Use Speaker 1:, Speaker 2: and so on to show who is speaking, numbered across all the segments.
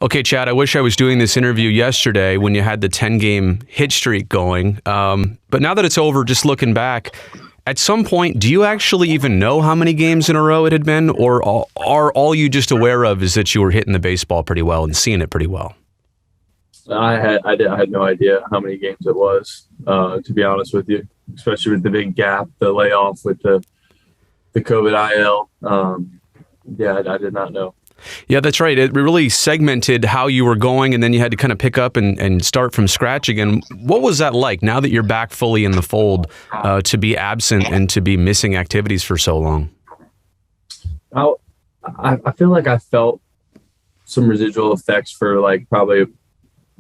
Speaker 1: Okay, Chad, I wish I was doing this interview yesterday when you had the 10-game hit streak going. But now that it's over, just looking back, at some point, do you actually even know how many games in a row it had been? Or are all you just aware of is that you were hitting the baseball pretty well and seeing it pretty well?
Speaker 2: I had no idea how many games it was, to be honest with you, especially with the big gap, the layoff with the COVID IL. I did not know.
Speaker 1: Yeah, that's right. It really segmented how you were going, and then you had to kind of pick up and start from scratch again. What was that like now that you're back fully in the fold, to be absent and to be missing activities for so long?
Speaker 2: I feel like I felt some residual effects for like probably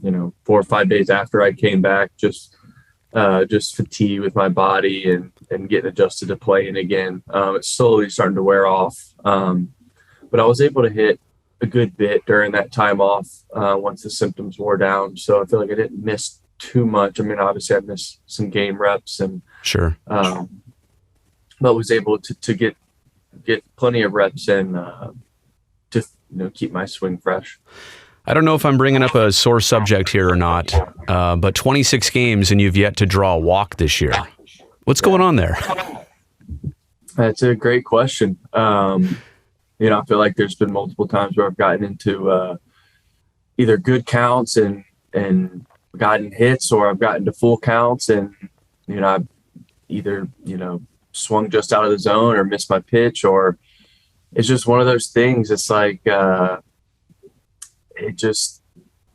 Speaker 2: 4 or 5 days after I came back, just fatigue with my body and getting adjusted to playing again. It's slowly starting to wear off. But I was able to hit a good bit during that time off once the symptoms wore down. So I feel like I didn't miss too much. I mean, obviously I missed some game reps and
Speaker 1: sure,
Speaker 2: but was able to get plenty of reps and to keep my swing fresh.
Speaker 1: I don't know if I'm bringing up a sore subject here or not, but 26 games and you've yet to draw a walk this year. What's going on there?
Speaker 2: That's a great question. I feel like there's been multiple times where I've gotten into either good counts and gotten hits, or I've gotten to full counts and, I've either, swung just out of the zone or missed my pitch, or it's just one of those things. It's like, it just,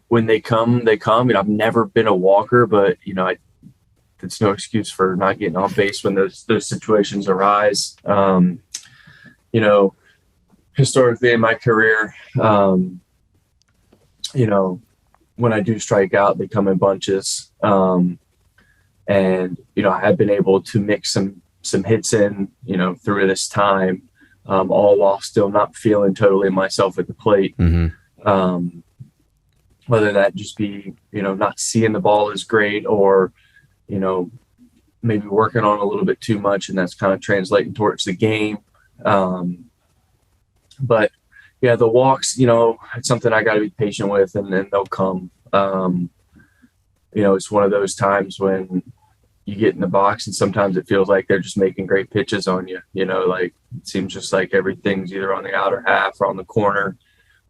Speaker 2: when they come, they come. I've never been a walker, but, it's no excuse for not getting on base when those situations arise. Historically in my career, when I do strike out, they come in bunches. And, I have been able to mix some hits in, through this time, all while still not feeling totally myself at the plate.
Speaker 1: Mm-hmm.
Speaker 2: Whether that just be, not seeing the ball as great, or, maybe working on a little bit too much, and that's kind of translating towards the game. But yeah, the walks, it's something I got to be patient with, and then they'll come. It's one of those times when you get in the box and sometimes it feels like they're just making great pitches on you. Like it seems just like everything's either on the outer half or on the corner,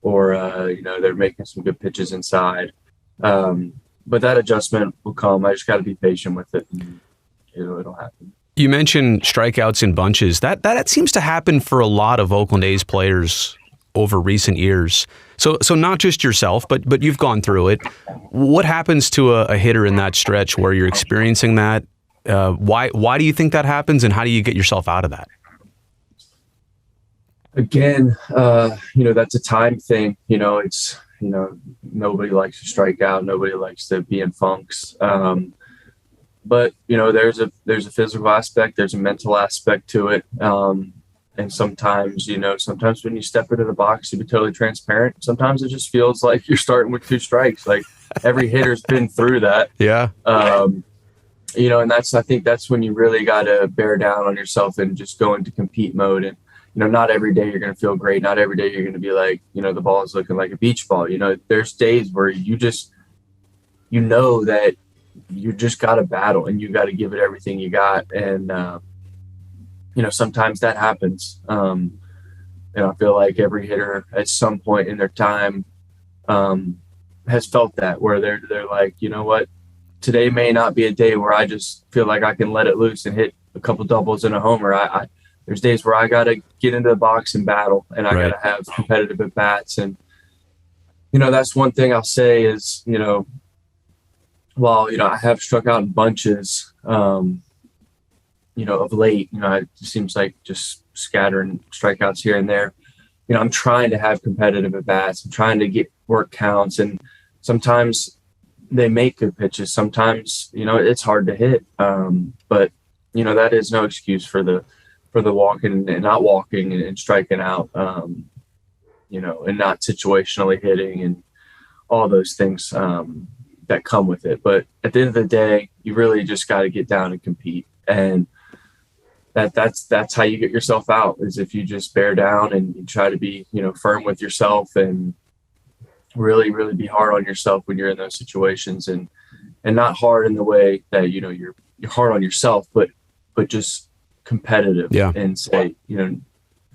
Speaker 2: or, they're making some good pitches inside. But that adjustment will come. I just got to be patient with it, and, it'll happen.
Speaker 1: You mentioned strikeouts in bunches. That seems to happen for a lot of Oakland A's players over recent years. So not just yourself, but you've gone through it. What happens to a hitter in that stretch where you're experiencing that? Why do you think that happens, and how do you get yourself out of that?
Speaker 2: Again, that's a time thing. It's nobody likes to strike out. Nobody likes to be in funks. But there's a physical aspect, there's a mental aspect to it, and sometimes when you step into the box, to be totally transparent, sometimes it just feels like you're starting with 2 strikes. Like every hitter's been through that.
Speaker 1: Yeah.
Speaker 2: And I think that's when you really got to bear down on yourself and just go into compete mode. And not every day you're going to feel great. Not every day you're going to be like, the ball is looking like a beach ball. There's days where you just that you just got to battle and you got to give it everything you got. And, sometimes that happens. And I feel like every hitter at some point in their time has felt that, where they're like, you know what, today may not be a day where I just feel like I can let it loose and hit a couple doubles and a homer. There's days where I got to get into the box and battle, and I got to have competitive at bats. And, that's one thing I'll say is, while, I have struck out in bunches, of late, it seems like just scattering strikeouts here and there. I'm trying to have competitive at bats. I'm trying to get work counts, and sometimes they make good pitches. Sometimes, it's hard to hit. But, that is no excuse for the walking and not walking and striking out, and not situationally hitting and all those things that come with it. But at the end of the day, you really just got to get down and compete. And that's how you get yourself out, is if you just bear down and you try to be, firm with yourself and, really, really be hard on yourself when you're in those situations, and not hard in the way that, you're hard on yourself, but just competitive,
Speaker 1: Yeah.
Speaker 2: and say,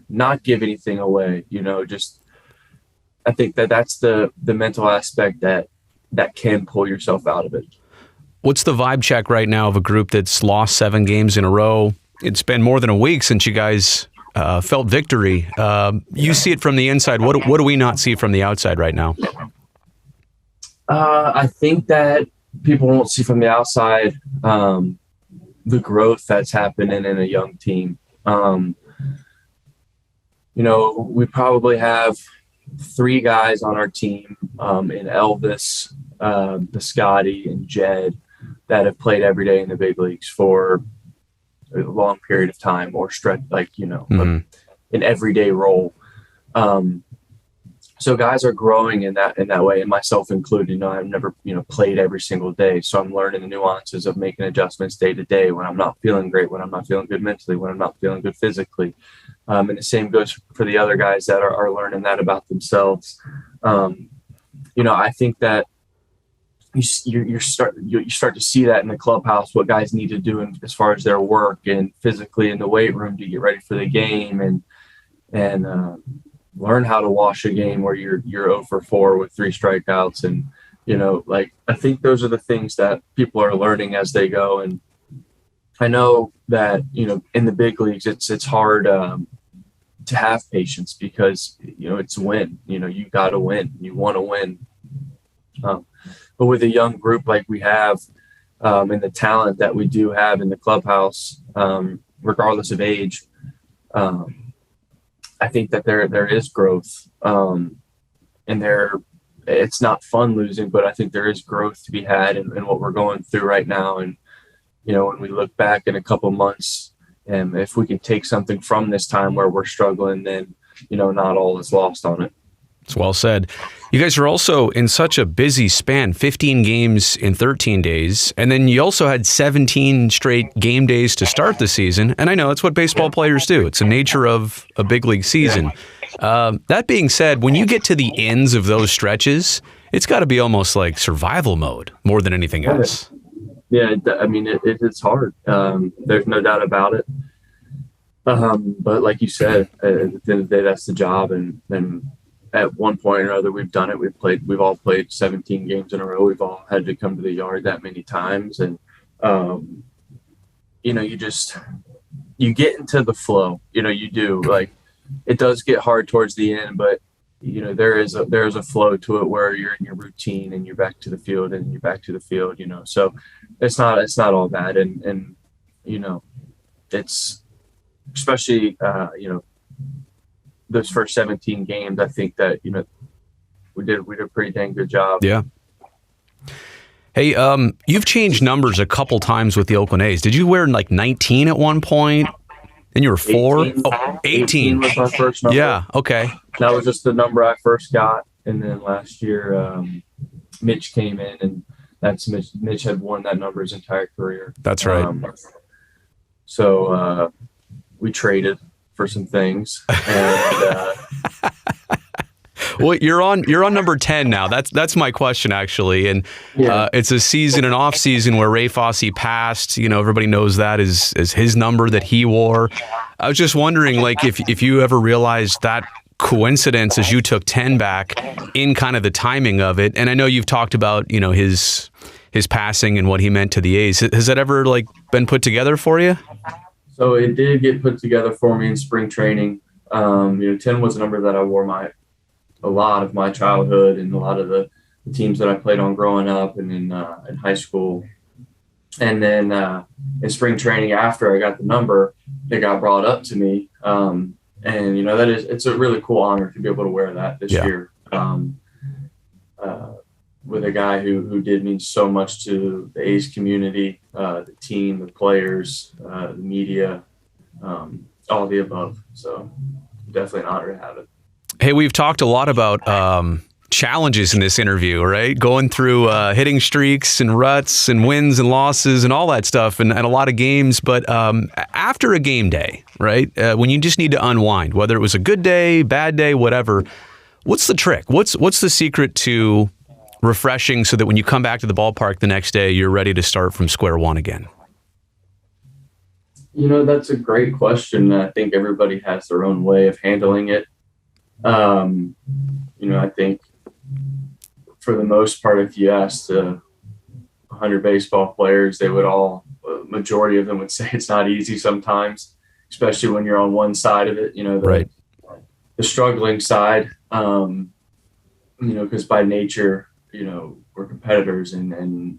Speaker 2: not give anything away, just, I think that's the mental aspect that can pull yourself out of it.
Speaker 1: What's the vibe check right now of a group that's lost 7 games in a row? It's been more than a week since you guys felt victory. You see it from the inside. What do we not see from the outside right now?
Speaker 2: I think that people won't see from the outside the growth that's happening in a young team. We probably have 3 guys on our team, in Elvis, Biscotti, and Jed, that have played every day in the big leagues for a long period of time, or stretch, an everyday role. So guys are growing in that way, and myself included. I've never, played every single day. So I'm learning the nuances of making adjustments day to day when I'm not feeling great, when I'm not feeling good mentally, when I'm not feeling good physically. And the same goes for the other guys that are learning that about themselves. I think that you start to see that in the clubhouse, what guys need to do as far as their work and physically in the weight room to get ready for the game, and learn how to wash a game where you're 0 for 4 with 3 strikeouts. And, I think those are the things that people are learning as they go. And I know that, in the big leagues, it's hard to have patience, because, it's a win. You got to win. You want to win. But with a young group like we have, and the talent that we do have in the clubhouse, regardless of age, I think that there is growth, and it's not fun losing, but I think there is growth to be had in what we're going through right now. And, when we look back in a couple months, and if we can take something from this time where we're struggling, then, not all is lost on it.
Speaker 1: It's well said. You guys are also in such a busy span, 15 games in 13 days, and then you also had 17 straight game days to start the season. And I know it's what baseball players do. It's the nature of a big league season. That being said, when you get to the ends of those stretches, it's got to be almost like survival mode more than anything else.
Speaker 2: Yeah, it's hard. There's no doubt about it. But like you said, at the end of the day, that's the job. And at one point or another, we've done it. We've all played 17 games in a row. We've all had to come to the yard that many times. And, you get into the flow, you do. Like, it does get hard towards the end, but, there is a flow to it where you're in your routine and you're back to the field and you're back to the field, so it's not all bad. And it's especially, those first 17 games, I think that, we did a pretty dang good job.
Speaker 1: Yeah. Hey, you've changed numbers a couple times with the Oakland A's. Did you wear like 19 at one point? Then you were 4?
Speaker 2: 18.
Speaker 1: Oh, 18
Speaker 2: was my first number.
Speaker 1: Yeah, okay.
Speaker 2: That was just the number I first got. And then last year, Mitch came in, and that's Mitch. Mitch had worn that number his entire career.
Speaker 1: That's right.
Speaker 2: So we traded for some things, and
Speaker 1: well, you're on number 10 now. That's my question, actually. And it's a season, an off season where Ray Fosse passed. Everybody knows that is his number that he wore. I was just wondering, like, if you ever realized that coincidence as you took 10 back in kind of the timing of it. And I know you've talked about, his passing and what he meant to the A's. Has that ever been put together for you?
Speaker 2: So it did get put together for me in spring training. 10 was a number that I wore a lot of my childhood and a lot of the teams that I played on growing up and in high school. And then in spring training, after I got the number, it got brought up to me. And it's a really cool honor to be able to wear that this year. With a guy who did mean so much to the A's community, the team, the players, the media, all the above. So definitely an honor to have it.
Speaker 1: Hey, we've talked a lot about challenges in this interview, right? Going through hitting streaks and ruts and wins and losses and all that stuff and a lot of games. But after a game day, right, when you just need to unwind, whether it was a good day, bad day, whatever, What's the trick? What's the secret to refreshing so that when you come back to the ballpark the next day, you're ready to start from square one again?
Speaker 2: That's a great question. I think everybody has their own way of handling it. I think for the most part, if you asked 100 baseball players, they would majority of them would say it's not easy sometimes, especially when you're on one side of it,
Speaker 1: Right.
Speaker 2: The struggling side, because by nature, we're competitors and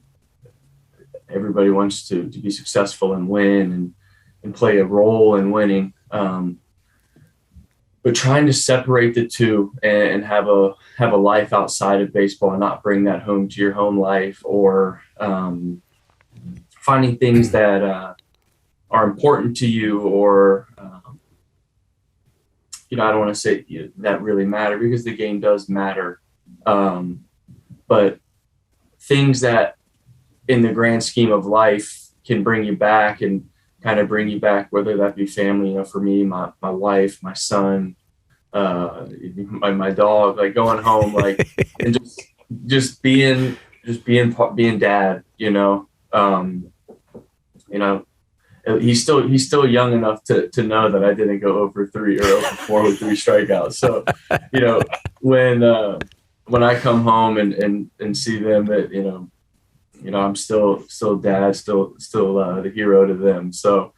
Speaker 2: everybody wants to be successful and win and play a role in winning. But trying to separate the two and have a life outside of baseball and not bring that home to your home life, or finding things that are important to you, or I don't want to say that really matter, because the game does matter, but things that in the grand scheme of life can bring you back and kind of bring you back, whether that be family. For me, my wife, my son, my dog, like going home, like, and just being dad, he's still young enough to know that I didn't go over 3 or over 4 with 3 strikeouts. So, when I come home and see them, that, I'm still dad, still the hero to them. So,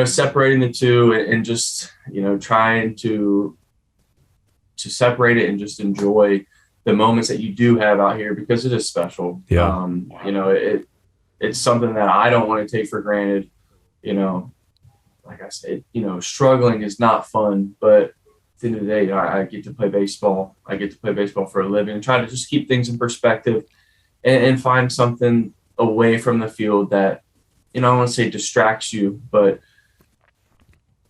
Speaker 2: separating the two and just, trying to separate it and just enjoy the moments that you do have out here, because it is special.
Speaker 1: Yeah.
Speaker 2: It's something that I don't want to take for granted. Like I said, struggling is not fun, but at the end of the day, I get to play baseball. I get to play baseball for a living, and try to just keep things in perspective and find something away from the field that, I don't want to say distracts you, but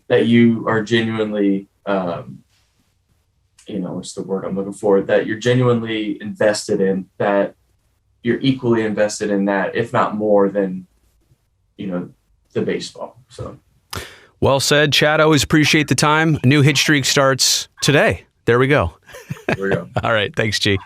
Speaker 2: that you are genuinely, what's the word I'm looking for, that you're genuinely invested in, that you're equally invested in that, if not more than, the baseball. So.
Speaker 1: Well said, Chad. I always appreciate the time. A new hit streak starts today. There we go.
Speaker 2: There we go.
Speaker 1: All right. Thanks, G.